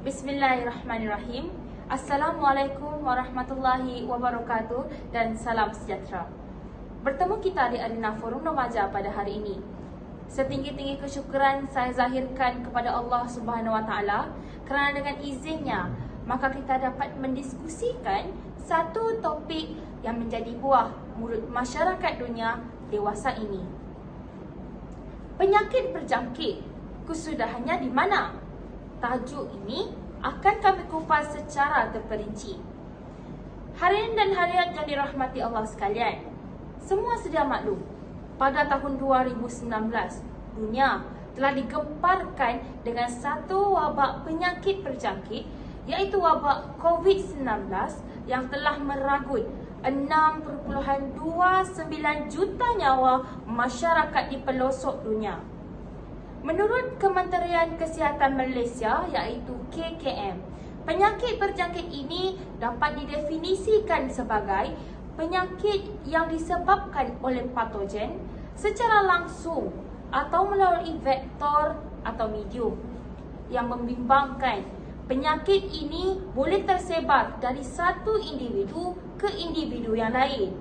Bismillahirrahmanirrahim. Assalamualaikum warahmatullahi wabarakatuh dan salam sejahtera. Bertemu kita di arena Forum Remaja pada hari ini. Setinggi-tinggi kesyukuran saya zahirkan kepada Allah Subhanahu Wa Taala kerana dengan izinnya maka kita dapat mendiskusikan satu topik yang menjadi buah mulut masyarakat dunia dewasa ini. Penyakit berjangkit, kesudahannya di mana? Tajuk ini akan kami kupas secara terperinci. Hadirin dan hadirat yang dirahmati Allah sekalian, semua sedia maklum, pada tahun 2019, dunia telah digemparkan dengan satu wabak penyakit berjangkit, iaitu wabak COVID-19 yang telah meragui 6.29 juta nyawa masyarakat di pelosok dunia. Menurut Kementerian Kesihatan Malaysia iaitu KKM, penyakit berjangkit ini dapat didefinisikan sebagai penyakit yang disebabkan oleh patogen secara langsung atau melalui vektor atau medium. Yang membimbangkan, penyakit ini boleh tersebar dari satu individu ke individu yang lain.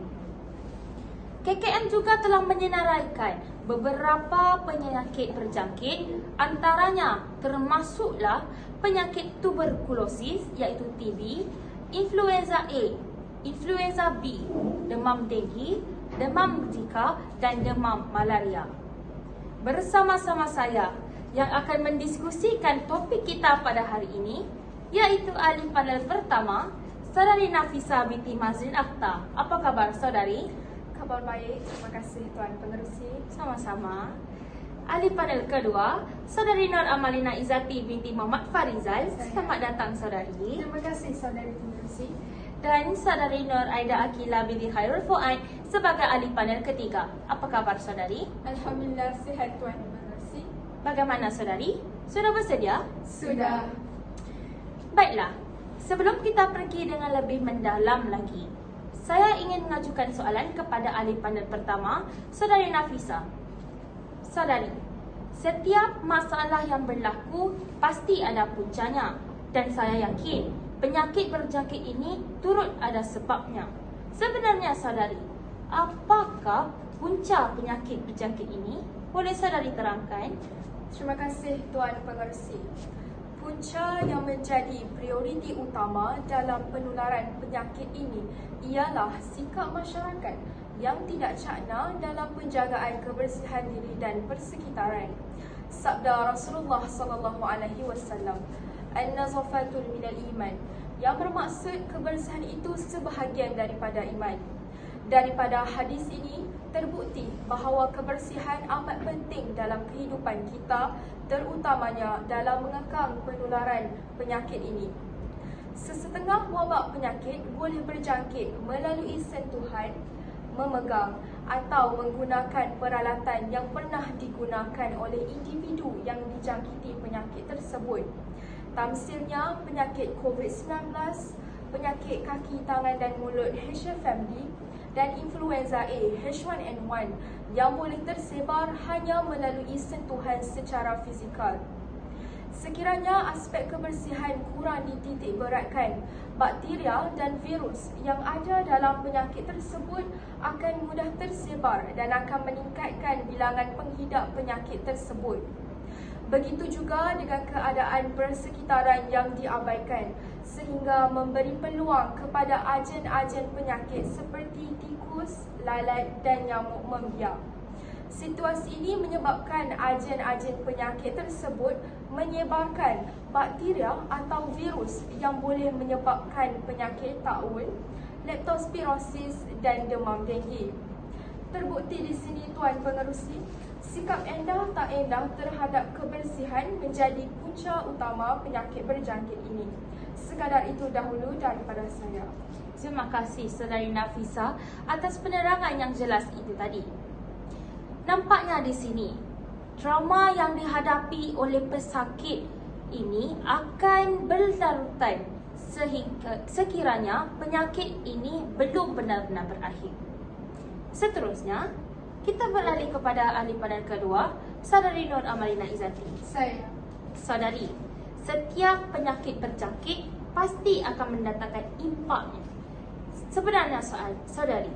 KKM juga telah menyenaraikan beberapa penyakit berjangkit, antaranya termasuklah penyakit tuberkulosis iaitu TB, influenza A, influenza B, demam denggi, demam Zika dan demam malaria. Bersama-sama saya yang akan mendiskusikan topik kita pada hari ini iaitu ahli panel pertama, Saudari Nafisa binti Mazrin Akhtar. Apa kabar saudari? Kabar baik, terima kasih Tuan Pengerusi. Sama-sama. Ahli panel kedua, Saudari Nur Amalina Izzati binti Muhammad Farizal. Selamat datang saudari. Terima kasih Saudari Pengerusi. Dan Saudari Nur Aida Akila binti Khairul Fuad sebagai ahli panel ketiga. Apa kabar saudari? Alhamdulillah sihat Tuan Pengerusi. Bagaimana saudari? Sudah bersedia? Sudah. Baiklah, sebelum kita pergi dengan lebih mendalam lagi, saya ingin mengajukan soalan kepada ahli panel pertama, Saudari Nafisa. Saudari, setiap masalah yang berlaku pasti ada puncanya dan saya yakin penyakit berjangkit ini turut ada sebabnya. Sebenarnya saudari, apakah punca penyakit berjangkit ini? Boleh saudari terangkan? Terima kasih Tuan Pengerusi. Punca yang menjadi prioriti utama dalam penularan penyakit ini ialah sikap masyarakat yang tidak cakna dalam penjagaan kebersihan diri dan persekitaran. Sabda Rasulullah SAW, "An-nazafatul minal iman", yang bermaksud kebersihan itu sebahagian daripada iman. Daripada hadis ini terbukti bahawa kebersihan amat penting dalam kehidupan kita, terutamanya dalam mengekang penularan penyakit ini. Sesetengah wabak penyakit boleh berjangkit melalui sentuhan, memegang atau menggunakan peralatan yang pernah digunakan oleh individu yang dijangkiti penyakit tersebut. Tamsilnya penyakit COVID-19, penyakit kaki, tangan dan mulut HFMD dan influenza A H1N1 yang boleh tersebar hanya melalui sentuhan secara fizikal. Sekiranya aspek kebersihan kurang dititik beratkan, bakteria dan virus yang ada dalam penyakit tersebut akan mudah tersebar dan akan meningkatkan bilangan penghidap penyakit tersebut. Begitu juga dengan keadaan persekitaran yang diabaikan sehingga memberi peluang kepada agen-agen penyakit seperti tikus, lalat dan nyamuk membiak. Situasi ini menyebabkan agen-agen penyakit tersebut menyebarkan bakteria atau virus yang boleh menyebabkan penyakit taun, leptospirosis dan demam denggi. Terbukti di sini Tuan Pengerusi, sikap endah tak endah terhadap kebersihan menjadi punca utama penyakit berjangkit ini. Sekadar itu dahulu daripada saya. Terima kasih Saudari Nafisa atas penerangan yang jelas itu tadi. Nampaknya di sini, trauma yang dihadapi oleh pesakit ini akan berlarutan sekiranya penyakit ini belum benar-benar berakhir. Seterusnya, kita beralih kepada ahli panel kedua, Saudari Nur Amalina Izzati. Saya. Saudari, setiap penyakit berjangkit pasti akan mendatangkan impaknya. Sebenarnya saudari,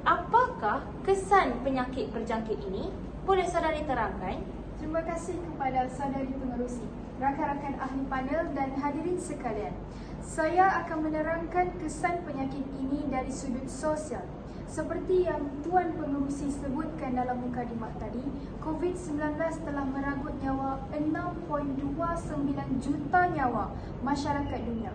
apakah kesan penyakit berjangkit ini? Boleh saudari terangkan? Terima kasih kepada saudari pengerusi, rakan-rakan ahli panel dan hadirin sekalian. Saya akan menerangkan kesan penyakit ini dari sudut sosial. Seperti yang Tuan Pengerusi sebutkan dalam mukadimah tadi, COVID-19 telah merenggut nyawa 6.29 juta nyawa masyarakat dunia.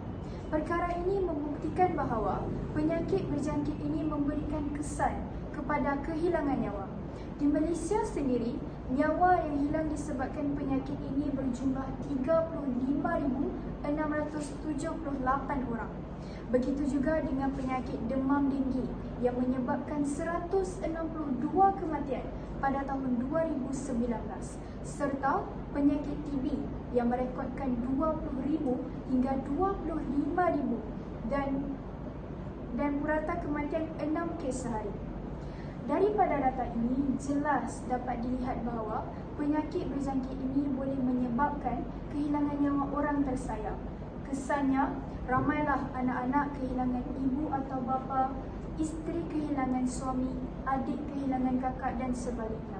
Perkara ini membuktikan bahawa penyakit berjangkit ini memberikan kesan kepada kehilangan nyawa. Di Malaysia sendiri, nyawa yang hilang disebabkan penyakit ini berjumlah 35,678 orang. Begitu juga dengan penyakit demam denggi yang menyebabkan 162 kematian pada tahun 2019 serta penyakit TB yang merekodkan 20,000 hingga 25,000 dan purata kematian 6 kes sehari. Daripada data ini, jelas dapat dilihat bahawa penyakit berjangkit ini boleh menyebabkan kehilangan nyawa orang tersayang. Kesannya, ramailah anak-anak kehilangan ibu atau bapa, isteri kehilangan suami, adik kehilangan kakak dan sebaliknya.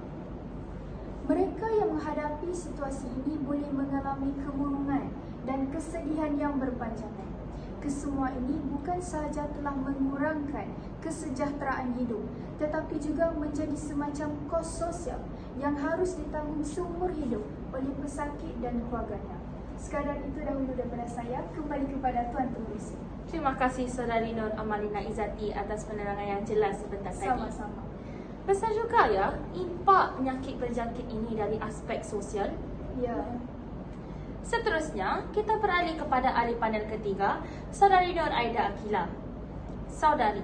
Mereka yang menghadapi situasi ini boleh mengalami kemurungan dan kesedihan yang berpanjangan. Kesemua ini bukan sahaja telah mengurangkan kesejahteraan hidup, tetapi juga menjadi semacam kos sosial yang harus ditanggung seumur hidup oleh pesakit dan keluarganya. Sekadar itu dahulu daripada saya, kembali kepada Tuan Pengerusi. Terima kasih saudari Nur Amalina Izzati atas penerangan yang jelas sebentar tadi. Sama-sama. Besar juga ya impak penyakit berjangkit ini dari aspek sosial. Ya. Seterusnya, kita beralih kepada ahli panel ketiga, saudari Nur Aida Akila. Saudari,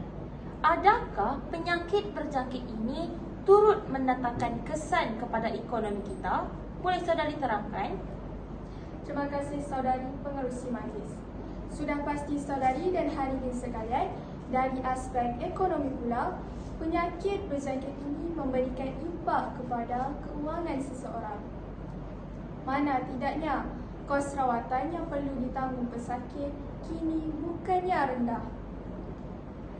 adakah penyakit berjangkit ini turut mendatangkan kesan kepada ekonomi kita? Boleh saudari terangkan? Terima kasih saudari pengerusi majlis. Sudah pasti saudari dan hadirin sekalian, dari aspek ekonomi pula, penyakit berjangkit ini memberikan impak kepada keuangan seseorang. Mana tidaknya, kos rawatan yang perlu ditanggung pesakit kini bukannya rendah.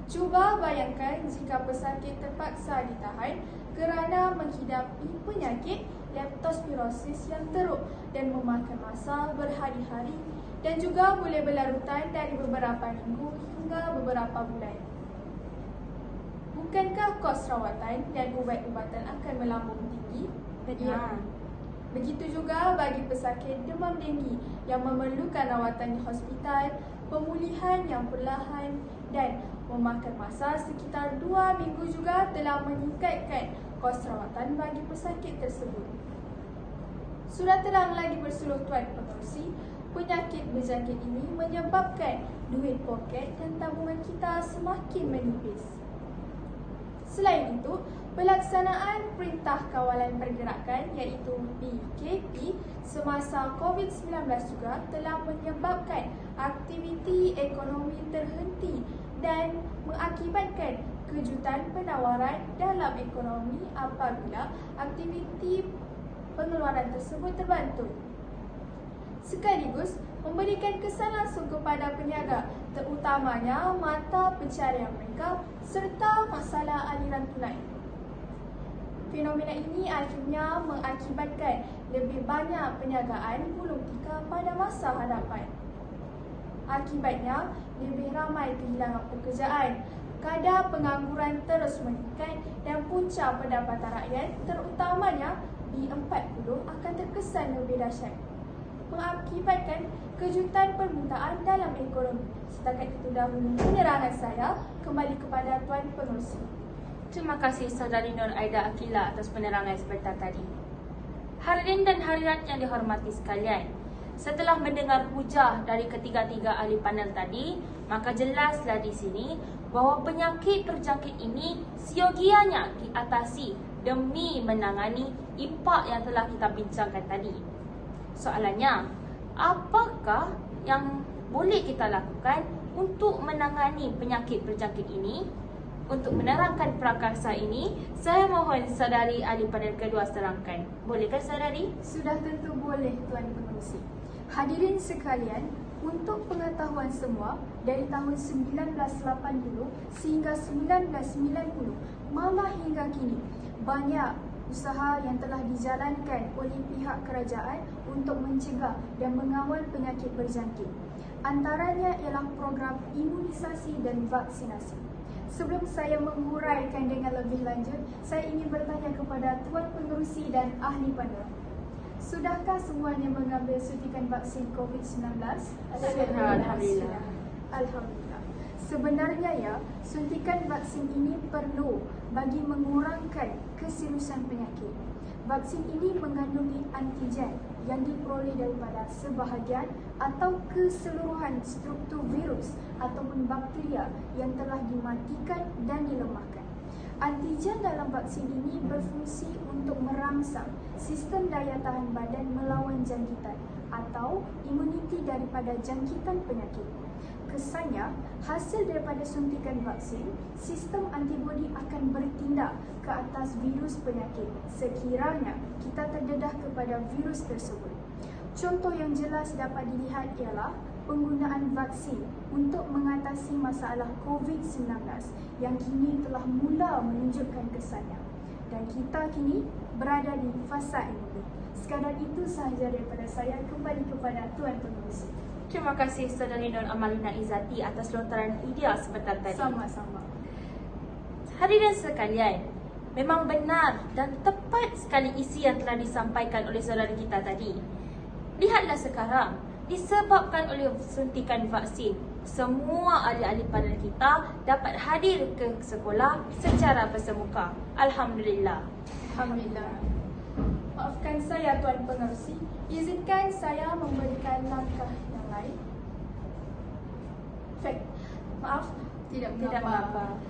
Cuba bayangkan jika pesakit terpaksa ditahan kerana menghidapi penyakit leptospirosis yang teruk dan memakan masa berhari-hari dan juga boleh berlarutan dari beberapa minggu hingga beberapa bulan. Bukankah kos rawatan dan ubat-ubatan akan melambung tinggi? Benar. Begitu juga bagi pesakit demam denggi yang memerlukan rawatan di hospital, pemulihan yang perlahan dan memakan masa sekitar 2 minggu juga telah meningkatkan kos rawatan bagi pesakit tersebut. Sudah terang lagi bersuluh Tuan Pengerusi, penyakit berjangkit ini menyebabkan duit poket dan tabungan kita semakin menipis. Selain itu, pelaksanaan Perintah Kawalan Pergerakan iaitu PKP semasa COVID-19 juga telah menyebabkan aktiviti ekonomi terhenti dan mengakibatkan kejutan penawaran dalam ekonomi apabila aktiviti pengeluaran tersebut terbantu. Sekaligus memberikan kesan langsung kepada peniaga, terutamanya mata pencarian mereka serta masalah aliran tunai. Fenomena ini akhirnya mengakibatkan lebih banyak perniagaan gulung tikar pada masa hadapan. Akibatnya, lebih ramai kehilangan pekerjaan, kadar pengangguran terus meningkat dan punca pendapatan rakyat terutamanya B40 akan terkesan lebih dahsyat, mengakibatkan kejutan permintaan dalam ekonomi. Setakat itu dahulu penerangan saya, kembali kepada Tuan Pengerusi. Terima kasih saudari Nur Aida Akila atas penerangan sebentar tadi. Hadirin dan hadirat yang dihormati sekalian, setelah mendengar hujah dari ketiga-tiga ahli panel tadi, maka jelaslah di sini bahawa penyakit berjangkit ini siogianya diatasi demi menangani impak yang telah kita bincangkan tadi. Soalannya, apakah yang boleh kita lakukan untuk menangani penyakit berjangkit ini? Untuk menerangkan prakarsa ini, saya mohon saudari ahli panel kedua terangkan. Bolehkah saudari? Sudah tentu boleh Tuan Pengerusi. Hadirin sekalian, untuk pengetahuan semua, dari tahun 1980 sehingga 1990, malah hingga kini, banyak usaha yang telah dijalankan oleh pihak kerajaan untuk mencegah dan mengawal penyakit berjangkit. Antaranya ialah program imunisasi dan vaksinasi. Sebelum saya menguraikan dengan lebih lanjut, saya ingin bertanya kepada Tuan Pengerusi dan ahli panel. Sudahkah semuanya mengambil suntikan vaksin COVID-19? Alhamdulillah. Alhamdulillah. Sebenarnya ya, suntikan vaksin ini perlu bagi mengurangkan keseriusan penyakit. Vaksin ini mengandungi antigen yang diperoleh daripada sebahagian atau keseluruhan struktur virus ataupun bakteria yang telah dimatikan dan dilemahkan. Antigen dalam vaksin ini berfungsi untuk merangsang sistem daya tahan badan melawan jangkitan atau imuniti daripada jangkitan penyakit. Kesannya, hasil daripada suntikan vaksin, sistem antibodi akan bertindak ke atas virus penyakit sekiranya kita terdedah kepada virus tersebut. Contoh yang jelas dapat dilihat ialah penggunaan vaksin untuk mengatasi masalah COVID-19 yang kini telah mula menunjukkan kesannya. Dan kita kini berada di fasa endemik. Sekadar itu sahaja daripada saya, kembali kepada Tuan Pengerusi. Terima kasih Saudari Nur Amalina Izzati atas lontaran idea sebentar tadi. Sama-sama. Hadirin sekalian, memang benar dan tepat sekali isi yang telah disampaikan oleh saudari kita tadi. Lihatlah sekarang, disebabkan oleh suntikan vaksin, semua ahli-ahli panel kita dapat hadir ke sekolah secara bersemuka. Alhamdulillah. Alhamdulillah. Maafkan saya Tuan Pengerusi, izinkan saya memberikan langkah yang lain. Tidak mengapa.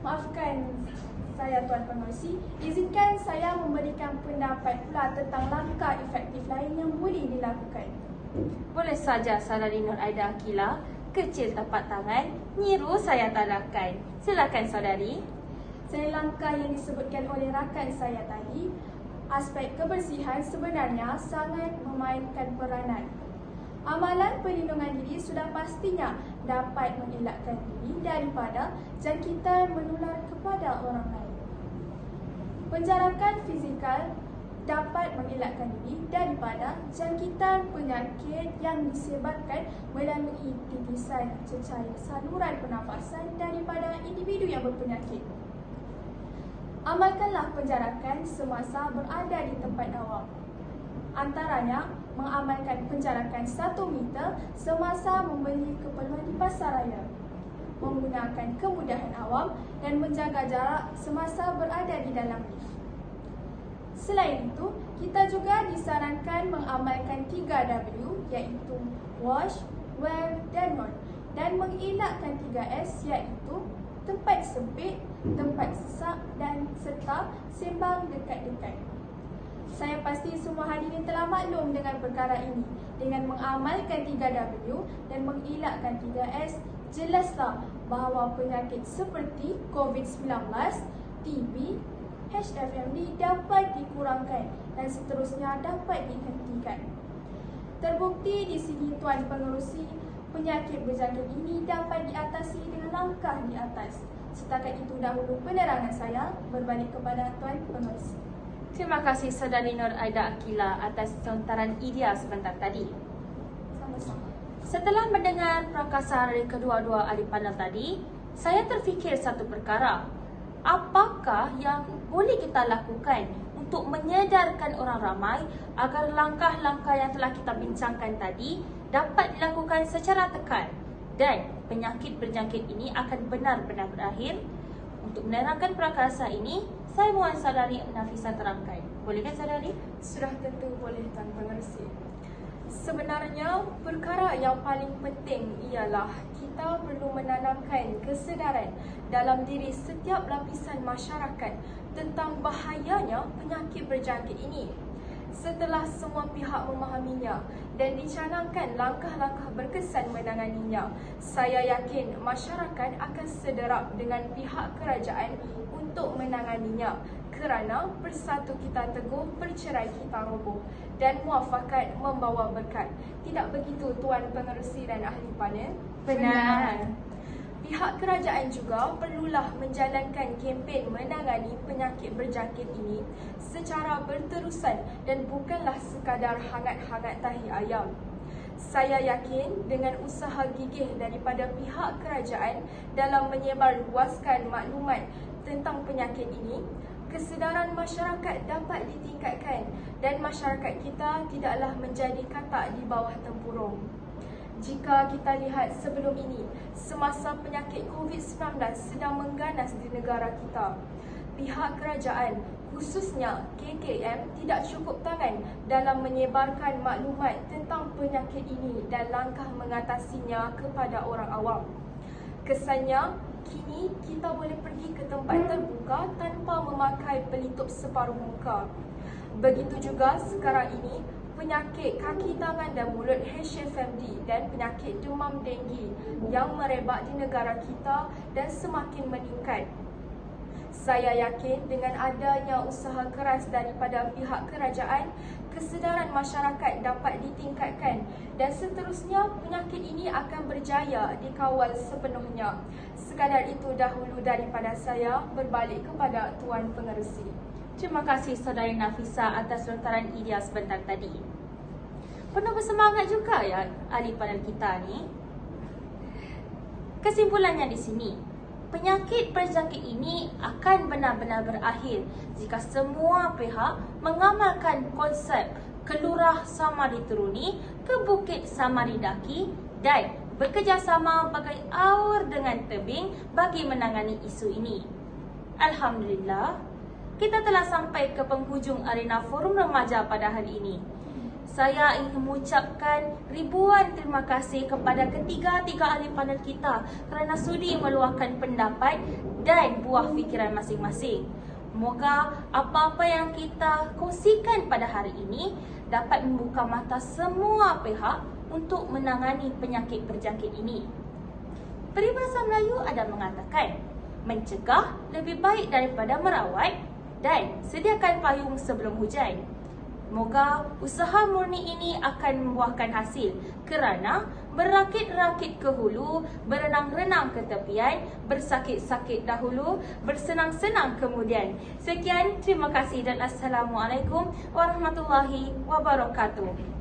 Maafkan saya Tuan Pengerusi, izinkan saya memberikan pendapat pula tentang langkah efektif lain yang boleh dilakukan. Boleh saja Saudari Nur Aida Akila, kecil tapak tangan, nyiru saya tadakan. Silakan saudari. Dari langkah yang disebutkan oleh rakan saya tadi, aspek kebersihan sebenarnya sangat memainkan peranan. Amalan perlindungan diri sudah pastinya dapat mengelakkan diri daripada jangkitan menular kepada orang lain. Penjarakan fizikal dapat mengelakkan diri daripada jangkitan penyakit yang disebabkan melalui titisan cecair saluran pernafasan daripada individu yang berpenyakit. Amalkanlah penjarakan semasa berada di tempat awam. Antaranya, mengamalkan penjarakan 1 meter semasa membeli keperluan di pasar raya, menggunakan kemudahan awam dan menjaga jarak semasa berada di dalam lift. Selain itu, kita juga disarankan mengamalkan 3W iaitu wash, wear dan non, dan mengelakkan 3S iaitu tempat sempit, tempat sesak dan serta sembang dekat-dekat. Saya pasti semua hadirin telah maklum dengan perkara ini. Dengan mengamalkan 3W dan mengelakkan 3S, jelaslah bahawa penyakit seperti COVID-19, TB, HFMD dapat dikurangkan dan seterusnya dapat dihentikan. Terbukti di sini Tuan Pengerusi, penyakit berjangkit ini dapat diatasi dengan langkah di atas. Setakat itu dahulu penerangan saya, berbalik kepada Tuan Pengerusi. Terima kasih Saudari Nur Aida Akila atas lontaran idea sebentar tadi. Sama-sama. Setelah mendengar perakasan dari kedua-dua ahli panel tadi, saya terfikir satu perkara. Apakah yang boleh kita lakukan untuk menyedarkan orang ramai agar langkah-langkah yang telah kita bincangkan tadi dapat dilakukan secara tekan dan penyakit berjangkit ini akan benar-benar berakhir? Untuk menerangkan prakasa ini, saya mohon Saudari Nafisa terangkan. Boleh kan saudari? Sudah tentu boleh Tuan Pengerusi. Sebenarnya, perkara yang paling penting ialah kita perlu menanamkan kesedaran dalam diri setiap lapisan masyarakat tentang bahayanya penyakit berjangkit ini. setelah semua pihak memahaminya dan dicanangkan langkah-langkah berkesan menanganinya, saya yakin masyarakat akan sederap dengan pihak kerajaan untuk menanganinya kerana bersatu kita teguh, bercerai kita roboh dan muafakat membawa berkat. Tidak begitu Tuan Pengerusi dan Ahli Panel? Benar. Pihak kerajaan juga perlulah menjalankan kempen menangani penyakit berjangkit ini secara berterusan dan bukanlah sekadar hangat-hangat tahi ayam. Saya yakin dengan usaha gigih daripada pihak kerajaan dalam menyebarluaskan maklumat tentang penyakit ini, kesedaran masyarakat dapat ditingkatkan dan masyarakat kita tidaklah menjadi katak di bawah tempurung. Jika kita lihat sebelum ini, semasa penyakit COVID-19 sedang mengganas di negara kita, pihak kerajaan, khususnya KKM, tidak cukup tangan dalam menyebarkan maklumat tentang penyakit ini dan langkah mengatasinya kepada orang awam. Kesannya, kini kita boleh pergi ke tempat terbuka tanpa memakai pelitup separuh muka. Begitu juga sekarang ini, penyakit kaki tangan dan mulut HFMD dan penyakit demam denggi yang merebak di negara kita dan semakin meningkat. Saya yakin dengan adanya usaha keras daripada pihak kerajaan, kesedaran masyarakat dapat ditingkatkan dan seterusnya penyakit ini akan berjaya dikawal sepenuhnya. Sekadar itu dahulu daripada saya, berbalik kepada Tuan Pengerusi. Terima kasih Saudari Nafisa atas lontaran idea sebentar tadi. Penuh bersemangat juga ya ahli panel kita ni. Kesimpulannya di sini, penyakit berjangkit ini akan benar-benar berakhir jika semua pihak mengamalkan konsep kelurah sama dituruni, ke bukit sama didaki dan bekerjasama bagai aur dengan tebing bagi menangani isu ini. Alhamdulillah, kita telah sampai ke penghujung arena forum remaja pada hari ini. Saya ingin mengucapkan ribuan terima kasih kepada ketiga-tiga ahli panel kita kerana sudi meluahkan pendapat dan buah fikiran masing-masing. Moga apa-apa yang kita kongsikan pada hari ini dapat membuka mata semua pihak untuk menangani penyakit berjangkit ini. Peribahasa Melayu ada mengatakan, mencegah lebih baik daripada merawat dan sediakan payung sebelum hujan. Moga usaha murni ini akan membuahkan hasil kerana berakit-rakit ke hulu, berenang-renang ke tepian, bersakit-sakit dahulu, bersenang-senang kemudian. Sekian, terima kasih dan Assalamualaikum warahmatullahi wabarakatuh.